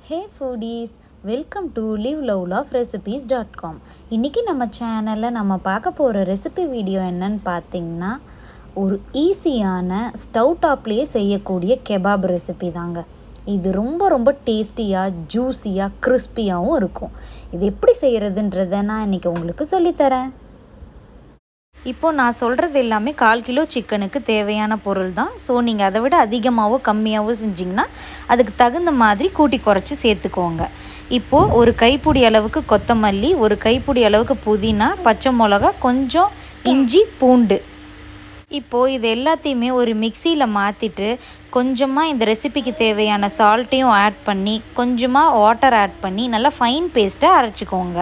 Hey foodies, welcome to liveloveloverecipes.com. இன்றைக்கி நம்ம சேனலில் நம்ம பார்க்க போகிற ரெசிபி வீடியோ என்னன்னு பார்த்திங்கன்னா, ஒரு ஈஸியான ஸ்டவ் டாப்லேயே செய்யக்கூடிய கெபாப் ரெசிபி தாங்க. இது ரொம்ப டேஸ்டியாக, ஜூஸியாக, கிறிஸ்பியாகவும் இருக்கும். இது எப்படி செய்கிறதுன்றதை நான் இன்றைக்கி உங்களுக்கு சொல்லித்தரேன். இப்போது நான் சொல்கிறது எல்லாமே 1/4 கிலோ சிக்கனுக்கு தேவையான பொருள் தான். ஸோ நீங்கள் அதை விட அதிகமாகவோ கம்மியாகவோ செஞ்சிங்கன்னா அதுக்கு தகுந்த மாதிரி கூட்டி குறைச்சி சேர்த்துக்கோங்க. இப்போது ஒரு கைப்பிடி அளவுக்கு கொத்தமல்லி, ஒரு கைப்பிடி அளவுக்கு புதினா, பச்சை மிளகா, கொஞ்சம் இஞ்சி, பூண்டு. இப்போது இது எல்லாத்தையுமே ஒரு மிக்சியில் மாற்றிட்டு கொஞ்சமாக இந்த ரெசிபிக்கு தேவையான சால்ட்டையும் ஆட் பண்ணி கொஞ்சமாக வாட்டர் ஆட் பண்ணி நல்லா ஃபைன் பேஸ்ட்டாக அரைச்சிக்கோங்க.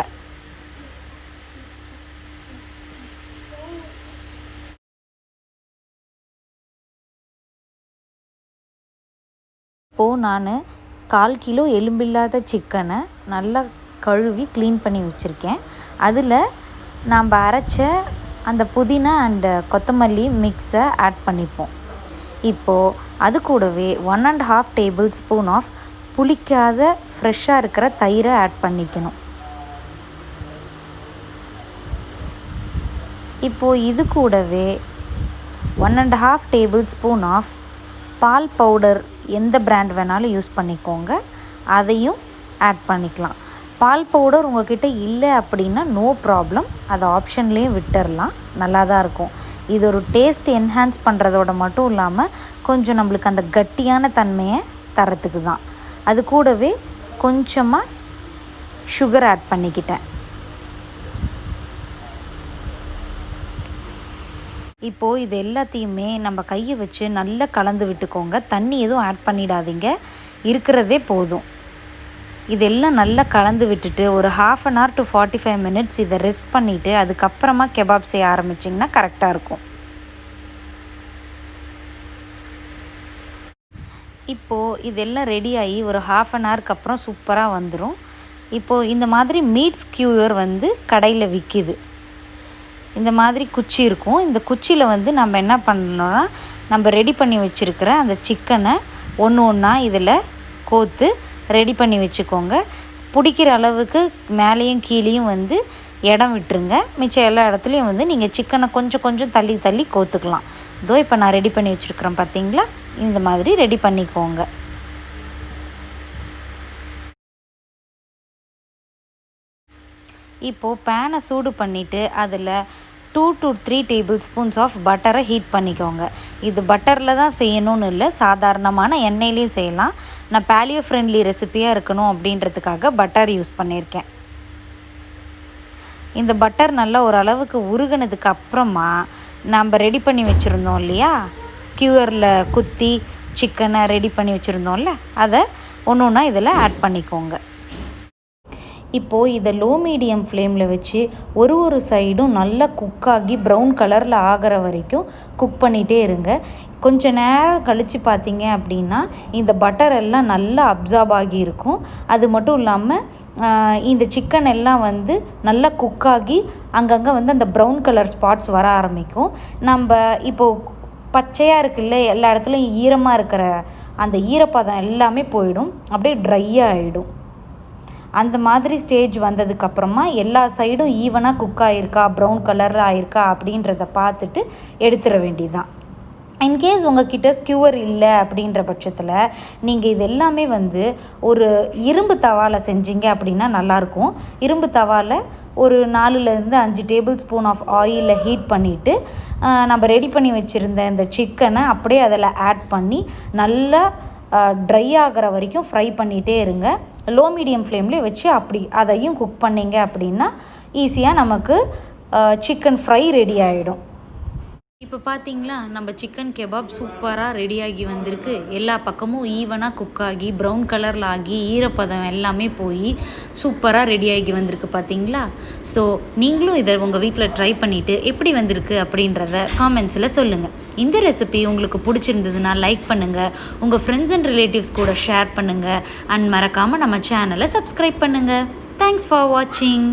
இப்போது நான் 1/4 கிலோ எலும்பில்லாத சிக்கனை நல்லா கழுவி க்ளீன் பண்ணி வச்சுருக்கேன். அதில் நாம் அரைச்ச அந்த புதினா அண்ட் கொத்தமல்லி மிக்ஸை ஆட் பண்ணிப்போம். இப்போது அது கூடவே 1.5 டேபிள் ஸ்பூன் ஆஃப் புளிக்காத ஃப்ரெஷ்ஷாக இருக்கிற தயிரை ஆட் பண்ணிக்கணும். இப்போது இது கூடவே 1.5 டேபிள் ஸ்பூன் ஆஃப் பால் பவுடர், எந்த பிராண்ட் வேணாலும் யூஸ் பண்ணிக்கோங்க, அதையும் ஆட் பண்ணிக்கலாம். பால் பவுடர் உங்கள்கிட்ட இல்லை அப்படின்னா நோ ப்ராப்ளம், அதை ஆப்ஷன்லேயும் விட்டுடலாம், நல்லா தான் இருக்கும். இது ஒரு டேஸ்ட் என்ஹான்ஸ் பண்ணுறதோட மட்டும் இல்லாமல் கொஞ்சம் நம்மளுக்கு அந்த கட்டியான தன்மையை தரத்துக்கு தான். அது கூடவே கொஞ்சமாக சுகர் ஆட் பண்ணிக்கிட்டேன். இப்போது இது எல்லாத்தையுமே நம்ம கையை வச்சு நல்லா கலந்து விட்டுக்கோங்க. தண்ணி எதுவும் ஆட் பண்ணிடாதீங்க, இருக்கிறதே போதும். இதெல்லாம் நல்லா கலந்து விட்டுட்டு ஒரு 1/2 hour to 45 minutes இதை ரெஸ்ட் பண்ணிவிட்டு அதுக்கப்புறமா கெபாப் செய்ய ஆரம்பிச்சிங்கன்னா கரெக்டாக இருக்கும். இப்போது இதெல்லாம் ரெடியாகி ஒரு 1/2 hourக்கு அப்புறம் சூப்பராக வந்துடும். இப்போது இந்த மாதிரி மீட் ஸ்கியூவர் கடையில் விற்கிது. இந்த மாதிரி குச்சி இருக்கும். இந்த குச்சியில் நம்ம என்ன பண்ணணும்னா, நம்ம ரெடி பண்ணி வச்சுருக்கிற அந்த சிக்கனை ஒன்றா இதில் கோத்து ரெடி பண்ணி வச்சுக்கோங்க. பிடிக்கிற அளவுக்கு மேலேயும் கீழேயும் இடம் விட்டுருங்க. மிச்சம் எல்லா இடத்துலையும் நீங்கள் சிக்கனை கொஞ்சம் தள்ளி கோத்துக்கலாம். இதோ இப்போ நான் ரெடி பண்ணி வச்சுருக்கிறேன் பார்த்தீங்களா, இந்த மாதிரி ரெடி பண்ணிக்கோங்க. இப்போது பேனை சூடு பண்ணிவிட்டு அதில் 2 to 3 டேபிள் ஸ்பூன்ஸ் ஆஃப் பட்டரை ஹீட் பண்ணிக்கோங்க. இது பட்டரில் தான் செய்யணும்னு இல்லை, சாதாரணமான எண்ணெயிலையும் செய்யலாம். நான் பேலியோ ஃப்ரெண்ட்லி ரெசிபியாக இருக்கணும் அப்படின்றதுக்காக பட்டர் யூஸ் பண்ணியிருக்கேன். இந்த பட்டர் நல்லா ஓரளவுக்கு உருகினதுக்கு அப்புறமா நம்ம ரெடி பண்ணி வச்சுருந்தோம் இல்லையா, ஸ்கியூவரில் குத்தி சிக்கனை ரெடி பண்ணி வச்சுருந்தோம்ல, அதை ஒன்றா இதில் ஆட் பண்ணிக்கோங்க. இப்போது இதை லோ மீடியம் ஃப்ளேமில் வச்சு ஒரு சைடும் நல்லா குக்காகி ப்ரௌன் கலரில் ஆகிற வரைக்கும் குக் பண்ணிகிட்டே இருங்க. கொஞ்சம் நேரம் கழித்து பார்த்தீங்க அப்படின்னா இந்த பட்டர் எல்லாம் நல்லா அப்சார்ப் ஆகி இருக்கும். அது மட்டும் இல்லாமல் இந்த சிக்கன் எல்லாம் நல்லா குக்காகி அங்கங்கே அந்த ப்ரௌன் கலர் ஸ்பாட்ஸ் வர ஆரம்பிக்கும். நம்ம இப்போது பச்சையாக இருக்குல்ல, எல்லா இடத்துலையும் ஈரமாக இருக்கிற அந்த ஈரப்பதம் எல்லாமே போயிடும், அப்படியே ட்ரையாக ஆகிடும். அந்த மாதிரி ஸ்டேஜ் வந்ததுக்கப்புறமா எல்லா சைடும் ஈவனாக குக் ஆகிருக்கா, ப்ரௌன் கலரில் ஆகிருக்கா அப்படின்றத பார்த்துட்டு எடுத்துட வேண்டியதுதான். இன்கேஸ் உங்கள்கிட்ட ஸ்கியூவர் இல்லை அப்படின்ற பட்சத்தில் நீங்கள் இது எல்லாமே ஒரு இரும்பு தவாவில் செஞ்சீங்க அப்படின்னா நல்லாயிருக்கும். இரும்பு தவாவில் ஒரு 4 to 5 டேபிள் ஸ்பூன் ஆஃப் ஆயிலில் ஹீட் பண்ணிவிட்டு நம்ம ரெடி பண்ணி வச்சுருந்த இந்த சிக்கனை அப்படியே அதில் ஆட் பண்ணி நல்லா ட்ரை ஆகிற வரைக்கும் ஃப்ரை பண்ணிகிட்டே இருங்க. லோ மீடியம் ஃப்ளேம்லேயே வச்சு அப்படி அதையும் குக் பண்ணிங்க அப்படின்னா ஈஸியாக நமக்கு சிக்கன் ஃப்ரை ரெடி ஆகிடும். இப்போ பார்த்தீங்களா, நம்ம சிக்கன் கெபாப் சூப்பராக ரெடியாகி வந்திருக்கு. எல்லா பக்கமும் ஈவனாக குக் ஆகி ப்ரௌன் கலரில் ஆகி ஈரப்பதம் எல்லாமே போய் சூப்பராக ரெடியாகி வந்திருக்கு பார்த்தீங்களா. ஸோ நீங்களும் இதை உங்கள் வீட்டில் ட்ரை பண்ணிவிட்டு எப்படி வந்திருக்கு அப்படின்றத காமெண்ட்ஸில் சொல்லுங்கள். இந்த ரெசிபி உங்களுக்கு பிடிச்சிருந்ததுன்னா லைக் பண்ணுங்கள், உங்கள் ஃப்ரெண்ட்ஸ் அண்ட் ரிலேட்டிவ்ஸ் கூட ஷேர் பண்ணுங்கள், அண்ட் மறக்காமல் நம்ம சேனலை சப்ஸ்கிரைப் பண்ணுங்கள். தேங்க்ஸ் ஃபார் வாட்சிங்.